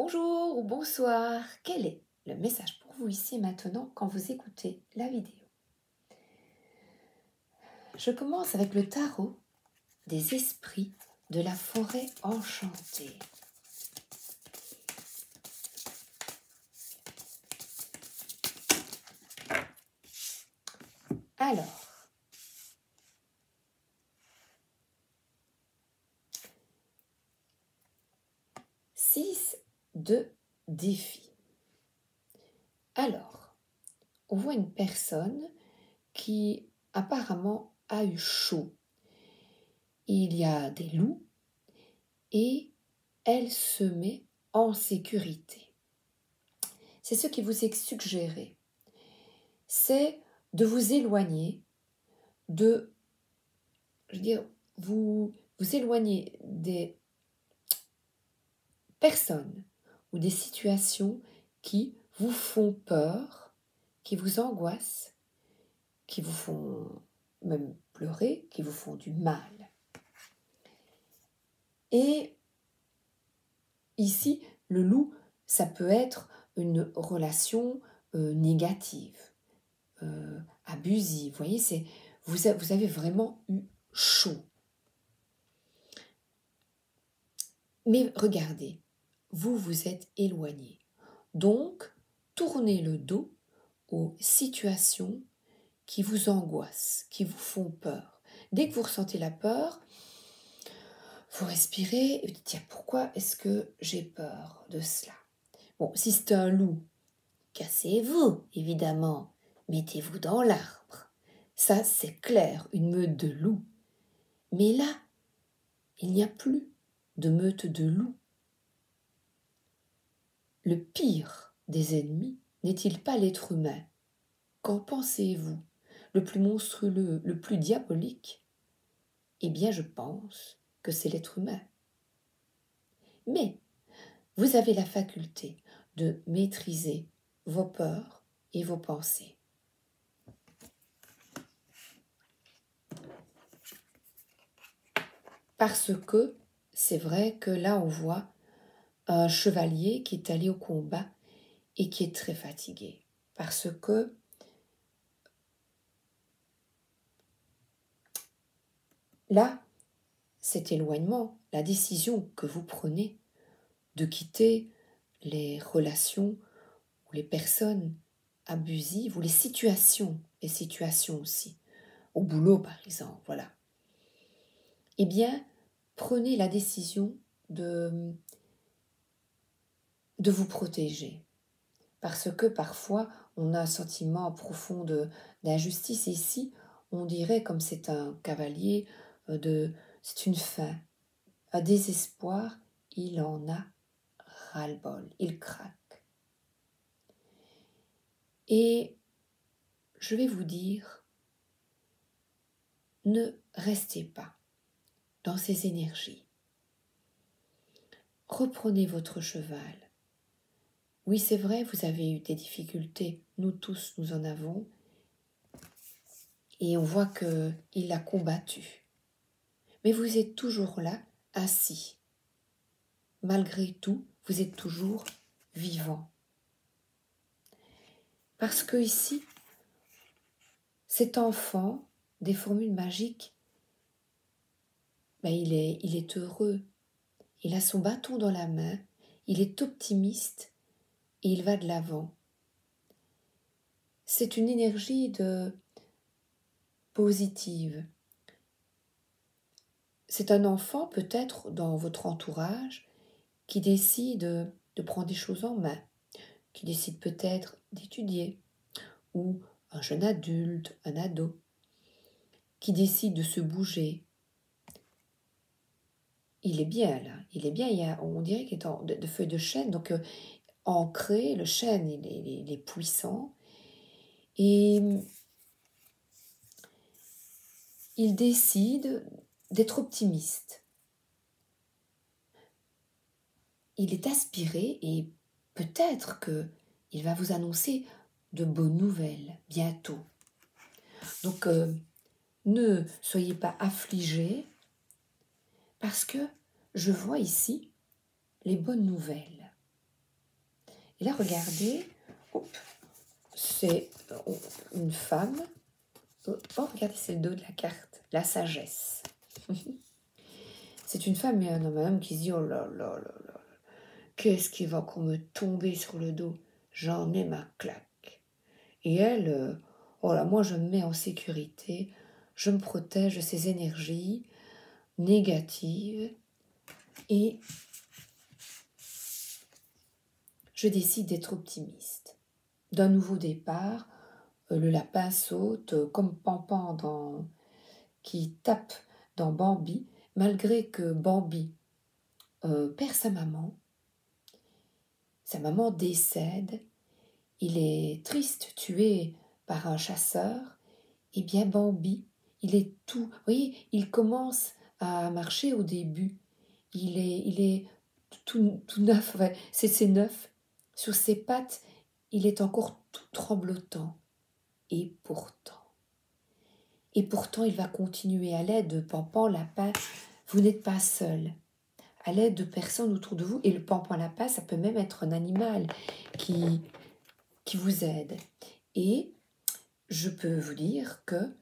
Bonjour ou bonsoir, quel est le message pour vous ici et maintenant quand vous écoutez la vidéo? Je commence avec le tarot des esprits de la forêt enchantée. Alors, six de défi. Alors, on voit une personne qui apparemment a eu chaud. Il y a des loups et elle se met en sécurité. C'est ce qui vous est suggéré. C'est de vous éloigner vous éloigner des personnes ou des situations qui vous font peur, qui vous angoissent, qui vous font même pleurer, qui vous font du mal. Et ici, le loup, ça peut être une relation négative, abusive. Vous voyez, vous avez vraiment eu chaud. Mais regardez, vous vous êtes éloigné. Donc, tournez le dos aux situations qui vous angoissent, qui vous font peur. Dès que vous ressentez la peur, vous respirez et vous dites, tiens, pourquoi est-ce que j'ai peur de cela? Bon, si c'est un loup, cassez-vous, évidemment. Mettez-vous dans l'arbre. Ça, c'est clair, une meute de loups. Mais là, il n'y a plus de meute de loups. Le pire des ennemis n'est-il pas l'être humain? Qu'en pensez-vous? Le plus monstrueux, le plus diabolique? Eh bien, je pense que c'est l'être humain. Mais vous avez la faculté de maîtriser vos peurs et vos pensées. Parce que c'est vrai que là, on voit un chevalier qui est allé au combat et qui est très fatigué. Parce que là, cet éloignement, la décision que vous prenez de quitter les relations ou les personnes abusives ou les situations aussi, au boulot par exemple, voilà. Eh bien, prenez la décision de vous protéger. Parce que parfois, on a un sentiment profond d'injustice. Et ici, on dirait, comme c'est un cavalier, c'est une fin, un désespoir, il en a ras-le-bol, il craque. Et je vais vous dire, ne restez pas dans ces énergies. Reprenez votre cheval. Oui, c'est vrai, vous avez eu des difficultés, nous tous, nous en avons. Et on voit qu'il l'a combattu. Mais vous êtes toujours là, assis. Malgré tout, vous êtes toujours vivant. Parce que ici, cet enfant des formules magiques, il est heureux. Il a son bâton dans la main, il est optimiste et il va de l'avant. C'est une énergie positive. C'est un enfant peut-être dans votre entourage qui décide de prendre des choses en main, qui décide peut-être d'étudier, ou un jeune adulte, un ado, qui décide de se bouger. Il est bien là, il est bien, on dirait qu'il est de feuilles de chêne, donc ancré, le chêne il est puissant, et il décide d'être optimiste. Il est aspiré et peut-être qu'il va vous annoncer de bonnes nouvelles bientôt. Donc, ne soyez pas affligés parce que je vois ici les bonnes nouvelles. Et là, regardez, c'est une femme. Oh, regardez, c'est le dos de la carte, la sagesse. C'est une femme et un homme qui se dit, oh là là là là, qu'est-ce qui va qu'on me tomber sur le dos? J'en ai ma claque. Et elle, oh là, moi je me mets en sécurité, je me protège de ces énergies négatives et je décide d'être optimiste. D'un nouveau départ, le lapin saute comme Pampan qui tape dans Bambi, malgré que Bambi perd sa maman décède, il est triste, tué par un chasseur, et bien Bambi, il est tout, vous voyez, il commence à marcher au début, il est tout neuf, ouais, c'est neuf, sur ses pattes, il est encore tout tremblotant, et pourtant il va continuer à l'aide de Pampan Lapin, vous n'êtes pas seul, à l'aide de personnes autour de vous, et le Pampan Lapin, ça peut même être un animal qui vous aide. Et je peux vous dire que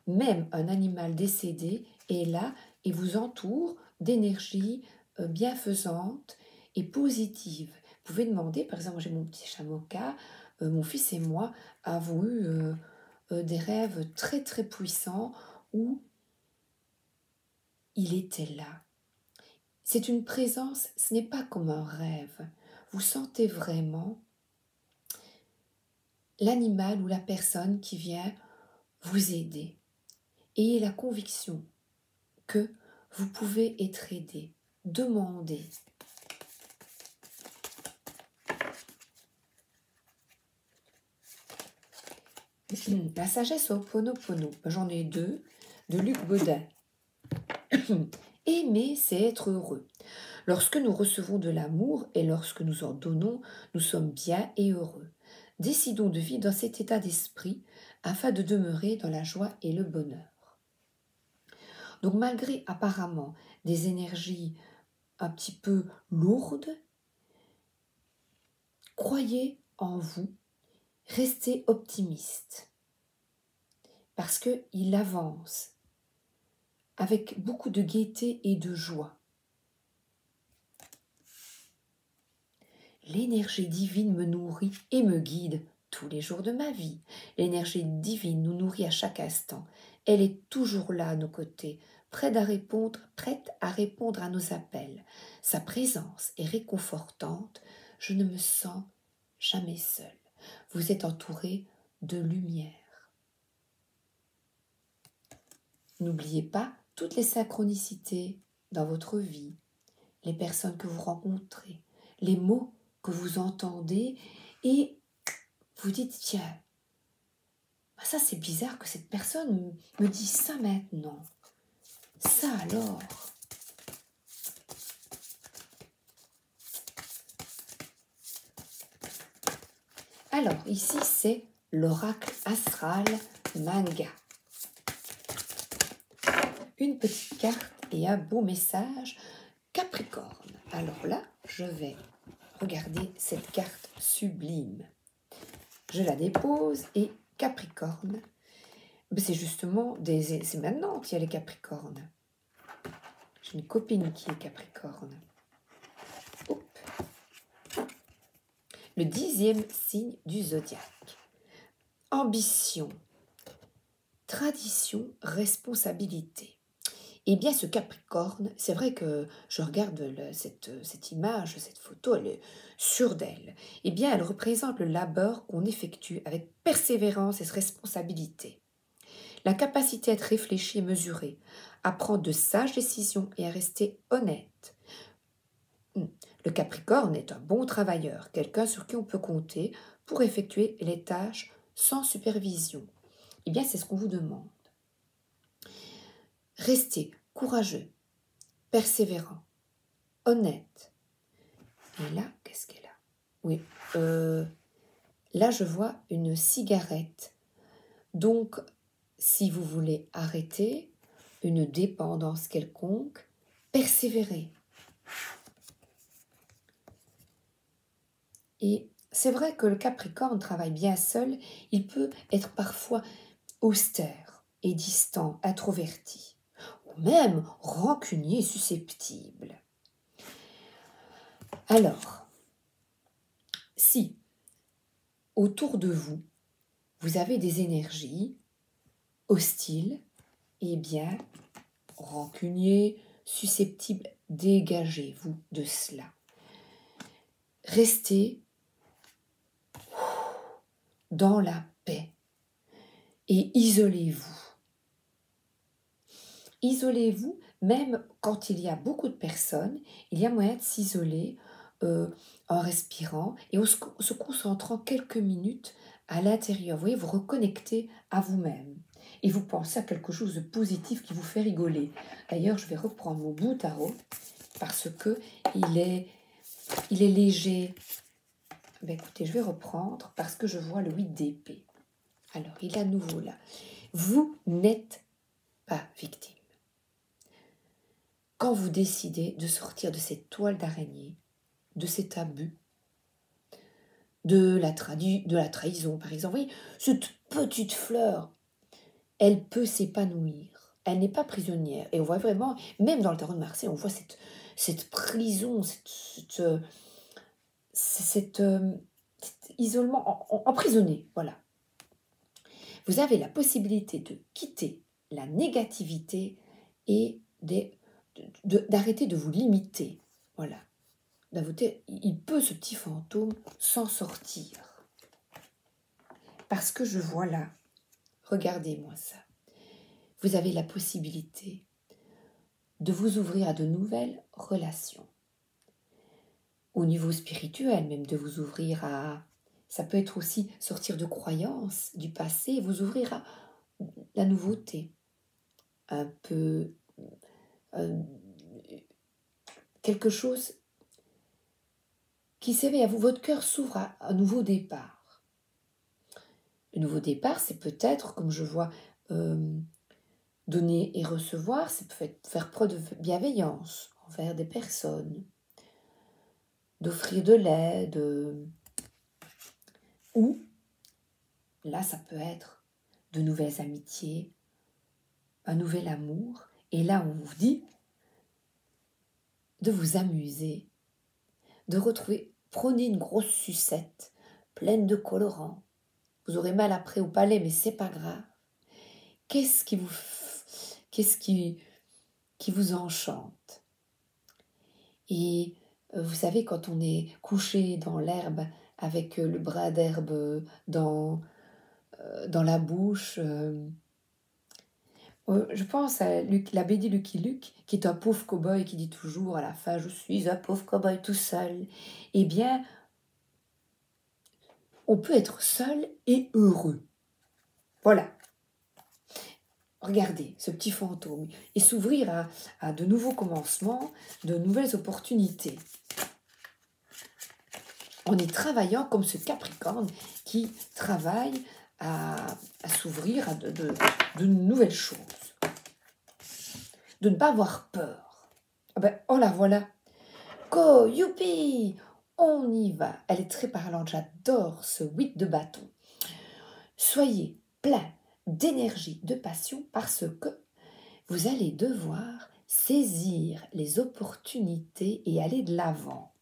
même un animal décédé est là et vous entoure d'énergie bienfaisante et positive. Vous pouvez demander, par exemple, j'ai mon petit chat Moka, mon fils et moi avons eu des rêves très très puissants où il était là. C'est une présence, ce n'est pas comme un rêve. Vous sentez vraiment l'animal ou la personne qui vient vous aider. Ayez la conviction que vous pouvez être aidé. Demandez. La sagesse au Ho'oponopono. J'en ai deux, de Luc Baudin. Aimer, c'est être heureux. Lorsque nous recevons de l'amour et lorsque nous en donnons, nous sommes bien et heureux. Décidons de vivre dans cet état d'esprit afin de demeurer dans la joie et le bonheur. Donc malgré apparemment des énergies un petit peu lourdes, croyez en vous, restez optimiste parce qu'il avance avec beaucoup de gaieté et de joie. L'énergie divine me nourrit et me guide tous les jours de ma vie. L'énergie divine nous nourrit à chaque instant. Elle est toujours là à nos côtés, prête à répondre à nos appels. Sa présence est réconfortante. Je ne me sens jamais seule. Vous êtes entouré de lumière. N'oubliez pas toutes les synchronicités dans votre vie, les personnes que vous rencontrez, les mots que vous entendez et vous dites, tiens, ça c'est bizarre que cette personne me dise ça maintenant. Ça alors. Alors ici c'est l'oracle astral manga. Une petite carte et un beau message Capricorne. Alors là, je vais regarder cette carte sublime. Je la dépose et Capricorne, c'est justement c'est maintenant qu'il y a les Capricornes. J'ai une copine qui est Capricorne. Hop. Le 10e signe du zodiaque. Ambition, tradition, responsabilité. Eh bien, ce Capricorne, c'est vrai que je regarde cette image, cette photo, elle est sûre d'elle. Eh bien, elle représente le labeur qu'on effectue avec persévérance et responsabilité. La capacité à être réfléchi et mesuré, à prendre de sages décisions et à rester honnête. Le Capricorne est un bon travailleur, quelqu'un sur qui on peut compter pour effectuer les tâches sans supervision. Eh bien, c'est ce qu'on vous demande. Restez courageux, persévérant, honnête. Et là, qu'est-ce qu'elle a? Oui, là je vois une cigarette. Donc, si vous voulez arrêter une dépendance quelconque, persévérez. Et c'est vrai que le Capricorne travaille bien seul, il peut être parfois austère et distant, introverti, ou même rancunier et susceptible. Alors, si autour de vous, vous avez des énergies hostiles, eh bien, rancunier, susceptible, dégagez-vous de cela. Restez dans la paix et isolez-vous. Isolez-vous, même quand il y a beaucoup de personnes, il y a moyen de s'isoler en respirant et en se concentrant quelques minutes à l'intérieur. Vous voyez, vous reconnectez à vous-même et vous pensez à quelque chose de positif qui vous fait rigoler. D'ailleurs, je vais reprendre mon bout tarot parce que il est léger. Ben écoutez, je vais reprendre parce que je vois le 8 d'épée. Alors, il est à nouveau là. Vous n'êtes pas victime. Quand vous décidez de sortir de cette toile d'araignée, de cet abus, de la trahison, par exemple, vous voyez, cette petite fleur, elle peut s'épanouir. Elle n'est pas prisonnière. Et on voit vraiment, même dans le tarot de Marseille, on voit cette prison, cet isolement emprisonné. Voilà. Vous avez la possibilité de quitter la négativité et d'arrêter de vous limiter. Voilà. Il peut, ce petit fantôme, s'en sortir. Parce que je vois là, regardez-moi ça, vous avez la possibilité de vous ouvrir à de nouvelles relations. Au niveau spirituel, même de vous ouvrir à... Ça peut être aussi sortir de croyances du passé et vous ouvrir à la nouveauté. Un peu... quelque chose qui s'éveille à vous. Votre cœur s'ouvre à un nouveau départ. Le nouveau départ, c'est peut-être, comme je vois, donner et recevoir, c'est faire preuve de bienveillance envers des personnes, d'offrir de l'aide, ou, là, ça peut être de nouvelles amitiés, un nouvel amour, et là, on vous dit de vous amuser, de retrouver, prenez une grosse sucette pleine de colorants. Vous aurez mal après au palais, mais c'est pas grave. Qu'est-ce qui vous enchante? Et vous savez, quand on est couché dans l'herbe avec le bras d'herbe dans la bouche, je pense à la BD Lucky Luke, qui est un pauvre cow-boy qui dit toujours à la fin « Je suis un pauvre cow-boy tout seul ». Eh bien, on peut être seul et heureux. Voilà. Regardez ce petit fantôme et s'ouvrir à de nouveaux commencements, de nouvelles opportunités. En y travaillant comme ce Capricorne qui travaille à s'ouvrir à de nouvelles choses. De ne pas avoir peur. Ah ben, oh la voilà. Go, youpi, on y va. Elle est très parlante, j'adore ce 8 de bâton. Soyez plein d'énergie, de passion, parce que vous allez devoir saisir les opportunités et aller de l'avant.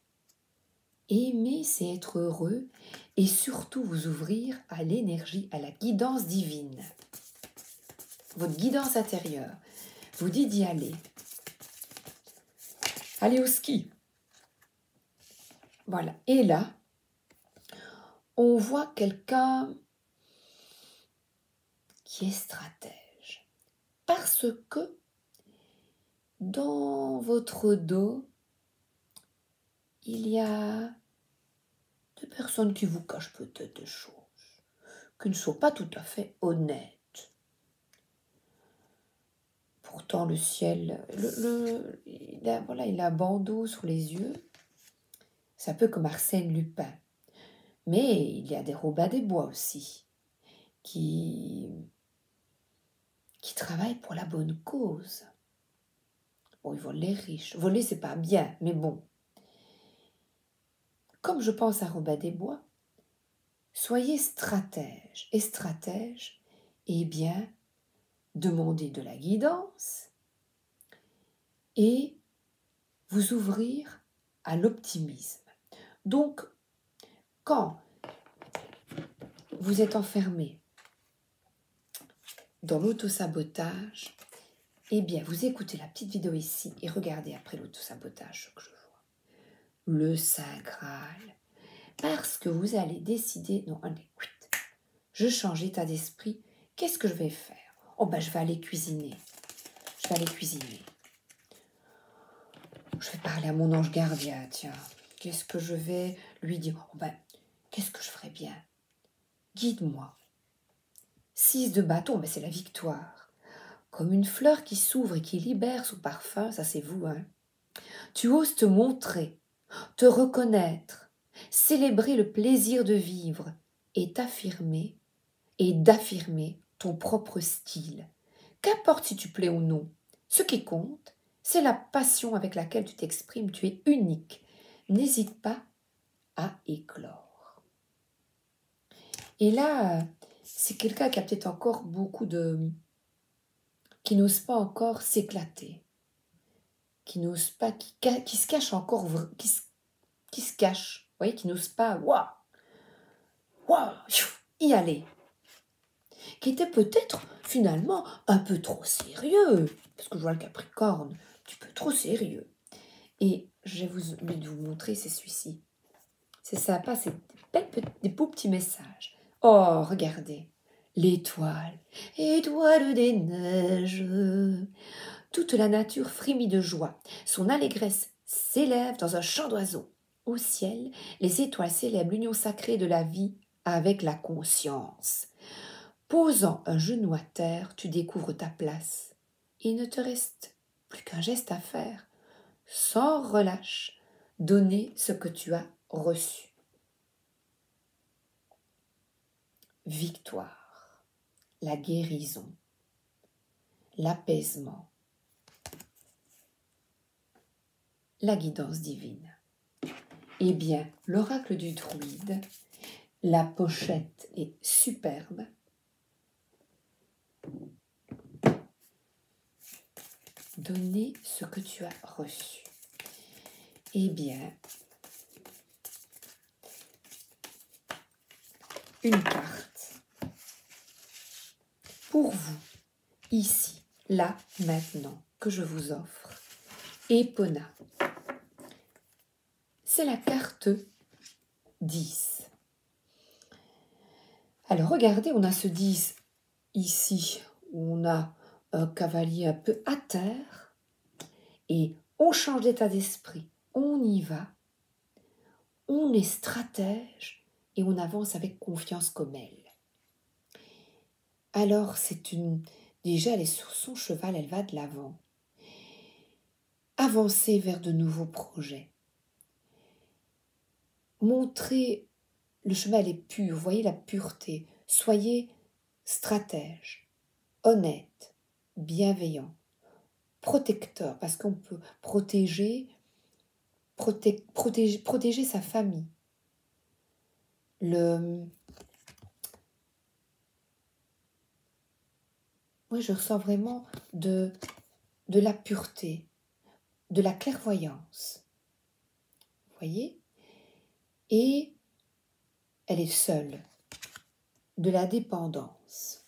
Aimer, c'est être heureux et surtout vous ouvrir à l'énergie, à la guidance divine. Votre guidance intérieure vous dit d'y aller. Allez au ski. Voilà. Et là, on voit quelqu'un qui est stratège. Parce que dans votre dos, il y a deux personnes qui vous cachent peut-être des choses, qui ne sont pas tout à fait honnêtes. Pourtant, le ciel, il a un bandeau sur les yeux. C'est un peu comme Arsène Lupin. Mais il y a des Robin des Bois aussi, qui travaillent pour la bonne cause. Bon, ils volent les riches. Voler, c'est pas bien, mais bon. comme je pense à Robin des Bois, soyez stratège. Et stratège, eh bien, demandez de la guidance et vous ouvrir à l'optimisme. Donc, quand vous êtes enfermé dans l'autosabotage, eh bien, vous écoutez la petite vidéo ici et regardez après l'autosabotage ce que je vois. Le Saint Graal. Parce que vous allez décider, non, allez, je change d'état d'esprit, qu'est-ce que je vais faire? Oh ben, je vais aller cuisiner. Je vais aller cuisiner. Je vais parler à mon ange gardien, tiens. Qu'est-ce que je vais lui dire? Oh ben, qu'est-ce que je ferais bien? Guide-moi. 6 de bâton, ben c'est la victoire. Comme une fleur qui s'ouvre et qui libère son parfum, ça c'est vous, hein. Tu oses te montrer, te reconnaître, célébrer le plaisir de vivre et d'affirmer ton propre style. Qu'importe si tu plais ou non, ce qui compte, c'est la passion avec laquelle tu t'exprimes, tu es unique. N'hésite pas à éclore. Et là, c'est quelqu'un qui a peut-être encore qui n'ose pas encore s'éclater, qui n'ose pas, qui se cache encore, qui se cache, vous voyez, qui n'ose pas, y aller, qui était peut-être finalement un peu trop sérieux, parce que je vois le Capricorne, un petit peu trop sérieux. Et je vais envie de vous montrer, c'est celui-ci. C'est sympa, c'est des beaux petits messages. Oh, regardez, l'étoile, étoile des neiges. Toute la nature frémit de joie. Son allégresse s'élève dans un chant d'oiseaux. Au ciel, les étoiles célèbrent l'union sacrée de la vie avec la conscience. Posant un genou à terre, tu découvres ta place. Il ne te reste plus qu'un geste à faire. Sans relâche, donner ce que tu as reçu. Victoire, la guérison, l'apaisement, la guidance divine. Eh bien, l'oracle du druide, la pochette est superbe. Donner ce que tu as reçu. Eh bien, une carte pour vous, ici, là, maintenant, que je vous offre. Epona. C'est la carte 10. Alors, regardez, on a ce 10 ici, où on a un cavalier un peu à terre, et on change d'état d'esprit, on y va, on est stratège, et on avance avec confiance comme elle. Alors, déjà, elle est sur son cheval, elle va de l'avant. Avancer vers de nouveaux projets. Montrer, le cheval est pur, voyez la pureté. Soyez stratège, honnête, bienveillant, protecteur, parce qu'on peut protéger sa famille. Moi, je ressens vraiment de la pureté, de la clairvoyance. Vous voyez? Et elle est seule. De la dépendance.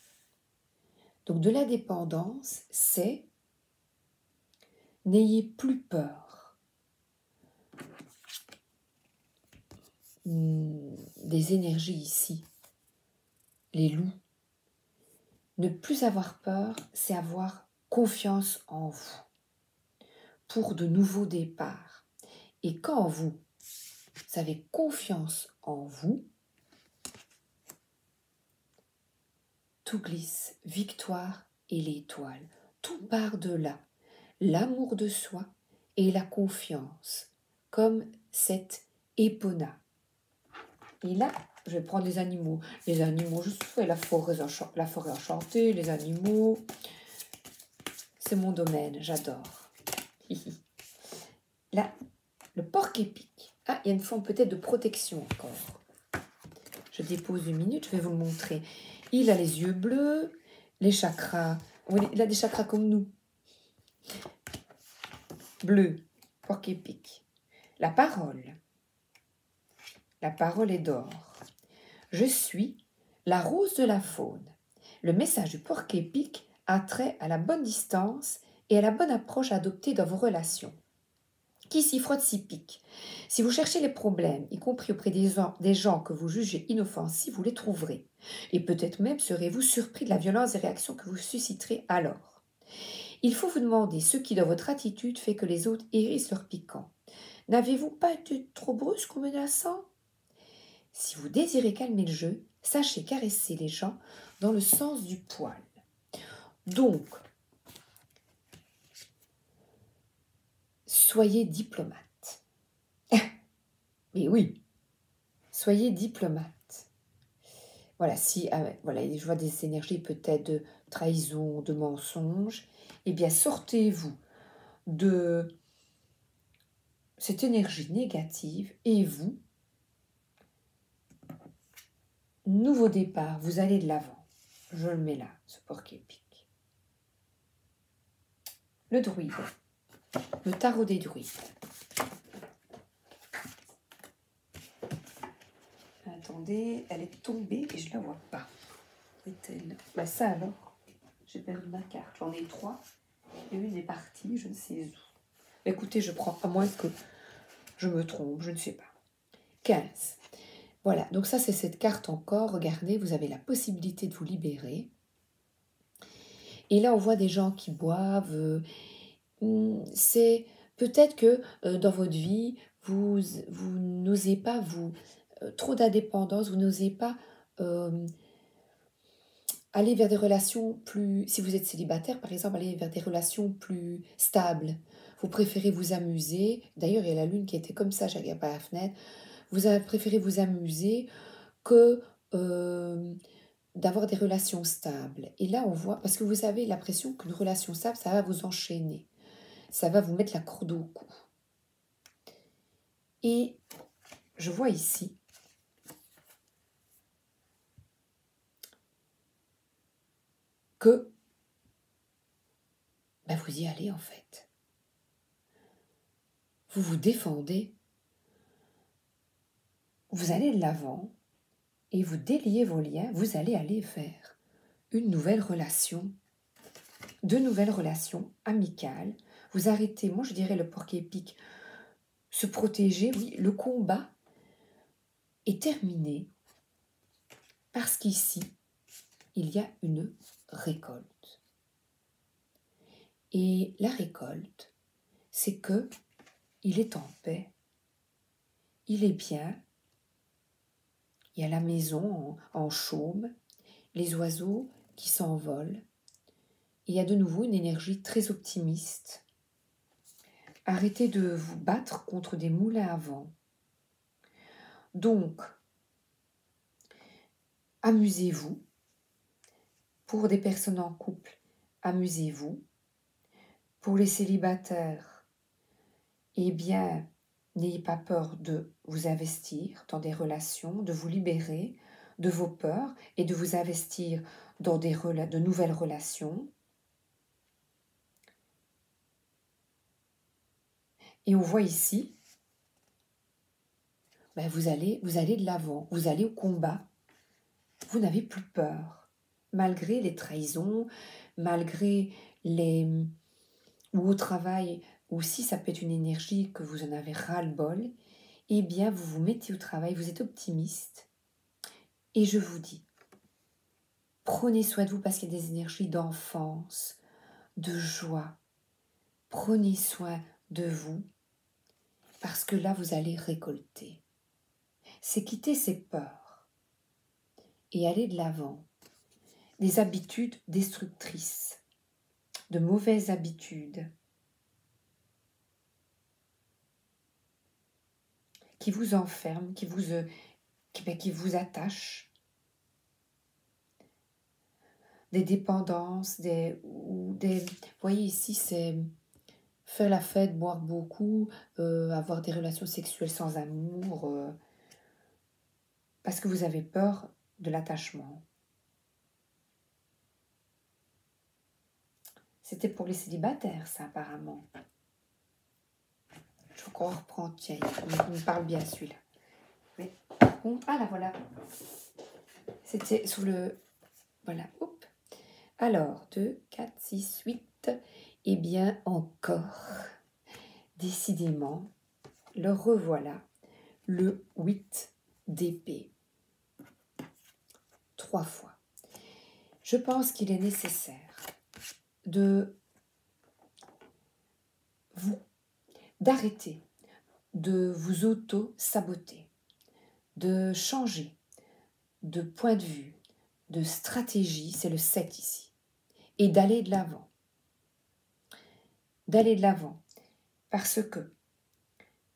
Donc, de la dépendance, c'est n'ayez plus peur des énergies ici, les loups. Ne plus avoir peur, c'est avoir confiance en vous pour de nouveaux départs. Et quand vous avez confiance en vous, tout glisse, victoire et l'étoile. Tout part de là. L'amour de soi et la confiance, comme cette épona. Et là, je vais prendre les animaux. Les animaux, je fais la forêt enchantée, les animaux. C'est mon domaine, j'adore. Là, le porc-épic. Ah, il y a une forme peut-être de protection encore. Je dépose 1 minute, je vais vous le montrer. Il a les yeux bleus, les chakras. Oui, il a des chakras comme nous. Bleu, porc-épic. La parole. La parole est d'or. Je suis la rose de la faune. Le message du porc-épic a trait à la bonne distance et à la bonne approche adoptée dans vos relations. Qui s'y frotte s'y pique. Si vous cherchez les problèmes, y compris auprès des gens que vous jugez inoffensifs, vous les trouverez. Et peut-être même serez-vous surpris de la violence des réactions que vous susciterez alors. Il faut vous demander ce qui, dans votre attitude, fait que les autres hérissent leur piquant. N'avez-vous pas été trop brusque ou menaçant? Si vous désirez calmer le jeu, sachez caresser les gens dans le sens du poil. Donc, soyez diplomate. Mais oui, soyez diplomate. Voilà, si voilà, je vois des énergies peut-être de trahison, de mensonge, eh bien sortez-vous de cette énergie négative et vous, nouveau départ, vous allez de l'avant. Je le mets là, ce porc-épic. Le druide, le tarot des druides. Attendez, elle est tombée et je ne la vois pas. Est-elle? Bah ça alors, j'ai perdu ma carte. J'en ai 3 et une est partie, je ne sais où. Écoutez, je prends, à moins que je me trompe, je ne sais pas. 15. Voilà, donc ça c'est cette carte encore. Regardez, vous avez la possibilité de vous libérer. Et là, on voit des gens qui boivent. C'est peut-être que dans votre vie, vous n'osez pas trop d'indépendance, vous n'osez pas aller vers des relations plus, si vous êtes célibataire par exemple, aller vers des relations plus stables. Vous préférez vous amuser. D'ailleurs, il y a la lune qui était comme ça, je regarde par la fenêtre. Vous avez préféré vous amuser que d'avoir des relations stables. Et là, on voit, parce que vous avez l'impression qu'une relation stable, ça va vous enchaîner. Ça va vous mettre la corde au cou. Et je vois ici que ben vous y allez en fait. Vous vous défendez, vous allez de l'avant et vous déliez vos liens, vous allez aller vers une nouvelle relation, de nouvelles relations amicales. Vous arrêtez, moi je dirais le porc-épic, se protéger, oui, le combat est terminé parce qu'ici, il y a une récolte. Et la récolte, c'est que il est en paix, il est bien, il y a la maison en chaume, les oiseaux qui s'envolent. Il y a de nouveau une énergie très optimiste. Arrêtez de vous battre contre des moulins à vent. Donc, amusez-vous. Pour des personnes en couple, amusez-vous. Pour les célibataires, eh bien, n'ayez pas peur de vous investir dans des relations, de vous libérer de vos peurs et de vous investir dans de nouvelles relations. Et on voit ici, ben vous allez de l'avant, vous allez au combat. Vous n'avez plus peur, malgré les trahisons, malgré les... ou au travail, aussi ça peut être une énergie que vous en avez ras-le-bol, eh bien vous vous mettez au travail, vous êtes optimiste. Et je vous dis, prenez soin de vous parce qu'il y a des énergies d'enfance, de joie. Prenez soin de vous parce que là vous allez récolter. C'est quitter ses peurs et aller de l'avant. Des habitudes destructrices, de mauvaises habitudes qui vous enferment, qui vous attachent, des dépendances, vous voyez ici, c'est faire la fête, boire beaucoup, avoir des relations sexuelles sans amour, parce que vous avez peur de l'attachement. C'était pour les célibataires, ça, apparemment. Je crois qu'on reprend, tiens, il me parle bien, celui-là. Mais, bon, ah là, voilà. C'était sur le... Voilà, hop. Alors, 2, 4, 6, 8. Eh bien, encore. Décidément, le revoilà. Le 8 d'épée. 3 fois. Je pense qu'il est nécessaire de vous, d'arrêter de vous auto-saboter, de changer de point de vue, de stratégie, c'est le 7 ici, et d'aller de l'avant. D'aller de l'avant, parce que,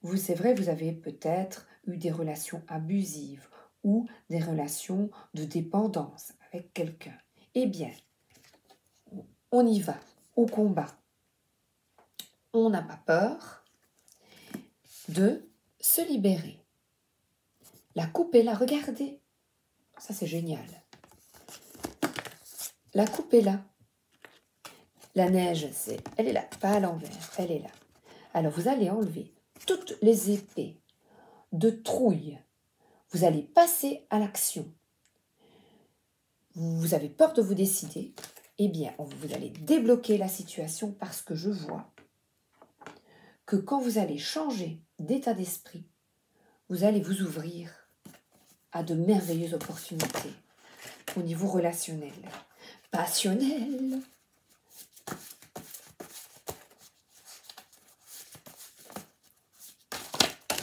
vous, c'est vrai, vous avez peut-être eu des relations abusives ou des relations de dépendance avec quelqu'un. Eh bien, on y va, au combat. On n'a pas peur de se libérer. La coupe est là, regardez. Ça, c'est génial. La coupe est là. La neige, elle est là, pas à l'envers, elle est là. Alors, vous allez enlever toutes les épées de trouille. Vous allez passer à l'action. Vous avez peur de vous décider. Eh bien, vous allez débloquer la situation parce que je vois que quand vous allez changer d'état d'esprit, vous allez vous ouvrir à de merveilleuses opportunités au niveau relationnel, passionnel.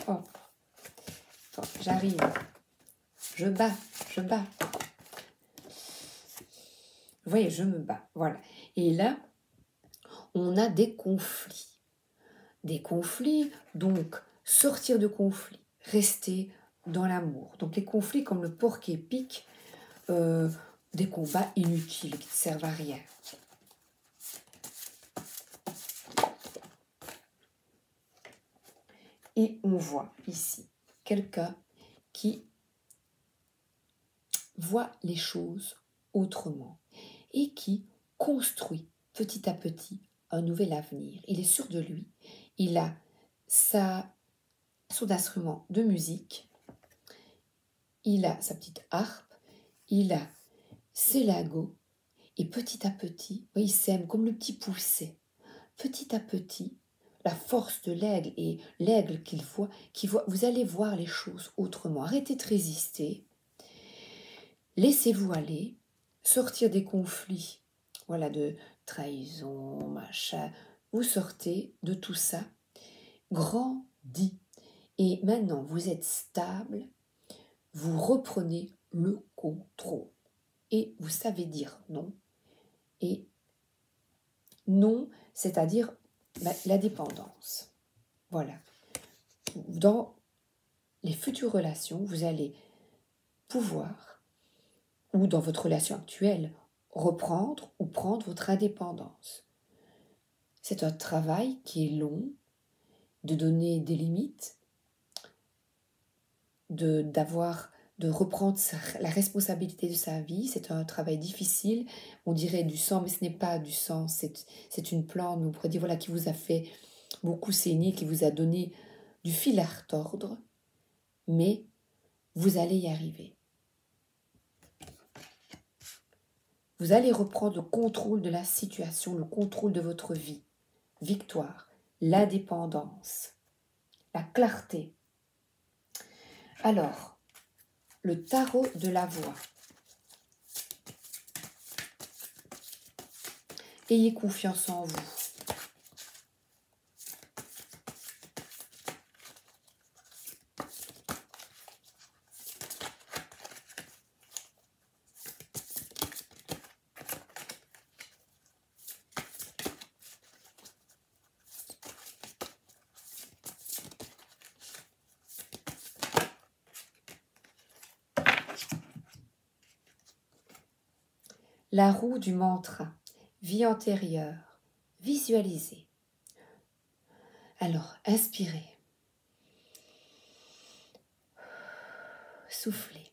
Oh, j'arrive. Je bats. Vous voyez, je me bats. Voilà. Et là, on a des conflits. Des conflits, donc sortir de conflits, rester dans l'amour. Donc les conflits comme le porc épique, des combats inutiles qui ne servent à rien. Et on voit ici quelqu'un qui voit les choses autrement et qui construit petit à petit un nouvel avenir. Il est sûr de lui, il a son instrument de musique, il a sa petite harpe, il a ses lingots, et petit à petit, il sème comme le petit poucet. Petit à petit, la force de l'aigle et l'aigle qu'il voit, vous allez voir les choses autrement. Arrêtez de résister, laissez-vous aller, sortir des conflits, voilà, de trahison, machin. Vous sortez de tout ça, grandi. Et maintenant, vous êtes stable, vous reprenez le contrôle. Et vous savez dire non. Et non, c'est-à-dire la dépendance. Voilà. Dans les futures relations, vous allez pouvoir, ou dans votre relation actuelle, reprendre ou prendre votre indépendance. C'est un travail qui est long, de donner des limites, de reprendre la responsabilité de sa vie. C'est un travail difficile, on dirait du sang, mais ce n'est pas du sang, c'est une plante, on pourrait dire, voilà, qui vous a fait beaucoup saigner, qui vous a donné du fil à retordre, mais vous allez y arriver. Vous allez reprendre le contrôle de la situation, le contrôle de votre vie. Victoire, l'indépendance, la clarté. Alors, le tarot de la voix. Ayez confiance en vous. La roue du mantra, vie antérieure, visualisez. Alors, inspirez. Soufflez.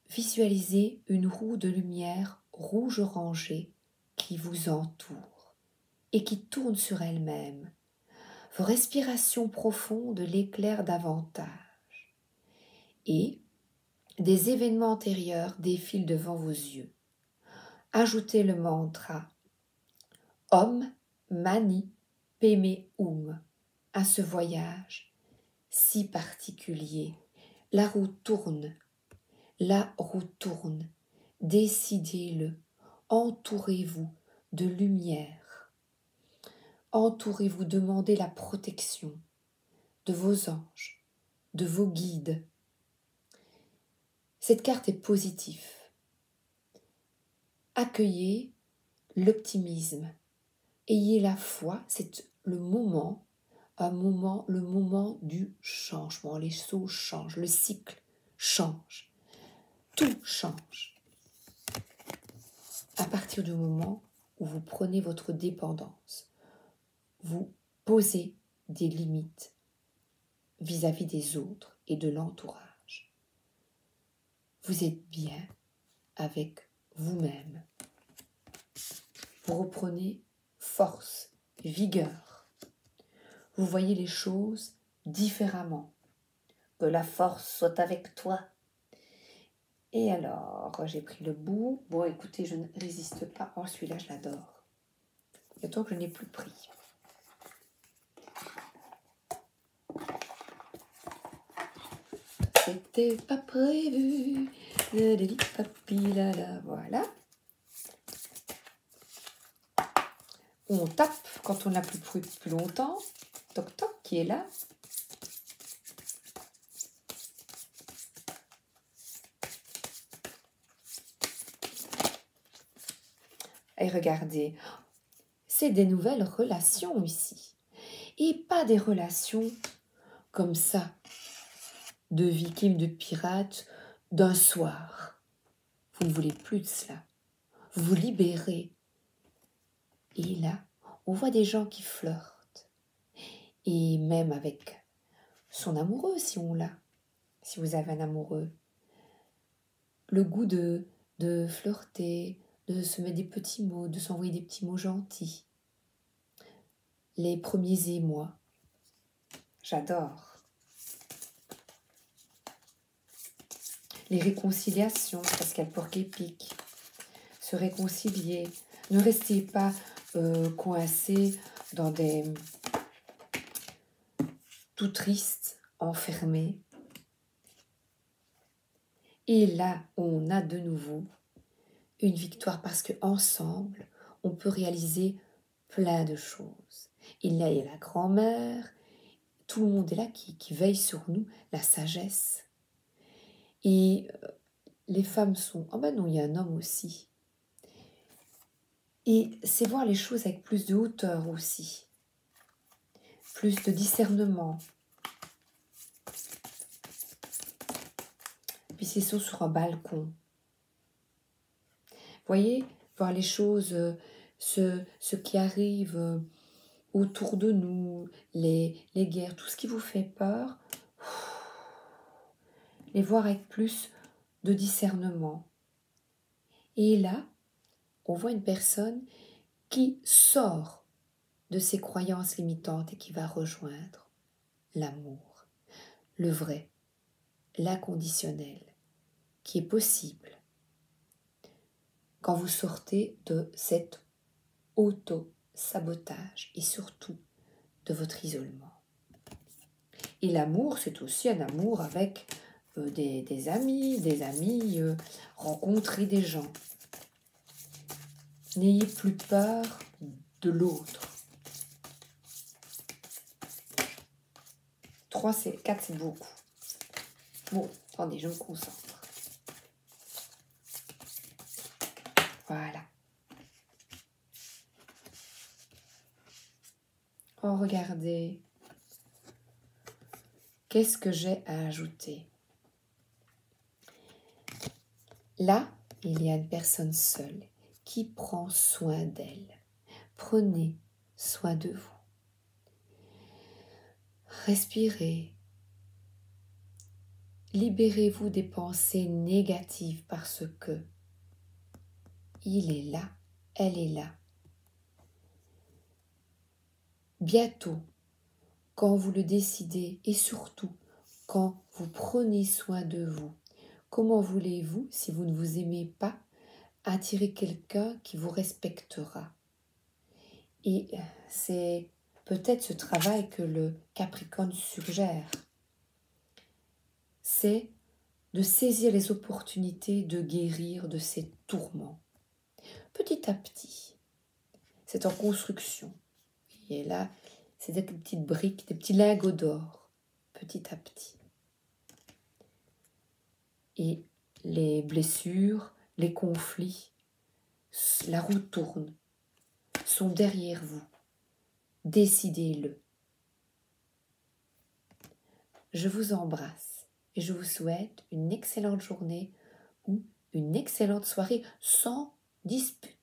Visualisez une roue de lumière rouge orangée qui vous entoure et qui tourne sur elle-même. Vos respirations profondes l'éclairent davantage et des événements antérieurs défilent devant vos yeux. Ajoutez le mantra Om Mani Padme Hum à ce voyage si particulier. La roue tourne, décidez-le, entourez-vous de lumière, entourez-vous, demandez la protection de vos anges, de vos guides. Cette carte est positive. Accueillez l'optimisme, ayez la foi, c'est le moment du changement. Les choses changent, le cycle change, tout change. À partir du moment où vous prenez votre dépendance, vous posez des limites vis-à-vis des autres et de l'entourage. Vous êtes bien avec vous-même. Vous reprenez force, vigueur. Vous voyez les choses différemment. Que la force soit avec toi. Et alors, j'ai pris le bout. Bon, écoutez, je ne résiste pas. Oh, celui-là, je l'adore. Il y a tant que je n'ai plus pris. C'était pas prévu. Voilà. On tape quand on n'a plus pris plus longtemps. Toc toc qui est là. Et regardez, c'est des nouvelles relations ici. Et pas des relations comme ça, de vikings, de pirates, d'un soir. Vous ne voulez plus de cela. Vous vous libérez. Et là, on voit des gens qui flirtent. Et même avec son amoureux, si on l'a. Si vous avez un amoureux. Le goût de flirter, de se mettre des petits mots, de s'envoyer des petits mots gentils. Les premiers émois. J'adore. Les réconciliations, Pascal Porc-Épic. Se réconcilier. Ne restez pas coincés dans des... tout tristes, enfermés. Et là, on a de nouveau une victoire parce qu'ensemble, on peut réaliser plein de choses. Il y a la grand-mère, tout le monde est là qui veille sur nous, la sagesse. Et les femmes sont... Ah ben non, il y a un homme aussi. Et c'est voir les choses avec plus de hauteur aussi. Plus de discernement. Puis c'est sur un balcon. Vous voyez, voir les choses, ce qui arrive autour de nous, les guerres, tout ce qui vous fait peur, les voir avec plus de discernement. Et là, on voit une personne qui sort de ses croyances limitantes et qui va rejoindre l'amour, le vrai, l'inconditionnel, qui est possible quand vous sortez de cet auto-sabotage et surtout de votre isolement. Et l'amour, c'est aussi un amour avec des amis, rencontrer des gens. N'ayez plus peur de l'autre. 4, c'est beaucoup. Bon, attendez, je me concentre. Voilà. Oh, regardez. Qu'est-ce que j'ai à ajouter? Là, il y a une personne seule qui prend soin d'elle. Prenez soin de vous. Respirez. Libérez-vous des pensées négatives parce que il est là, elle est là. Bientôt, quand vous le décidez et surtout quand vous prenez soin de vous, comment voulez-vous, si vous ne vous aimez pas, attirer quelqu'un qui vous respectera? Et c'est peut-être ce travail que le Capricorne suggère. C'est de saisir les opportunités de guérir de ces tourments. Petit à petit, c'est en construction. Et là, c'est des petites briques, des petits lingots d'or, petit à petit. Et les blessures, les conflits, la roue tourne, sont derrière vous. Décidez-le. Je vous embrasse et je vous souhaite une excellente journée ou une excellente soirée sans dispute.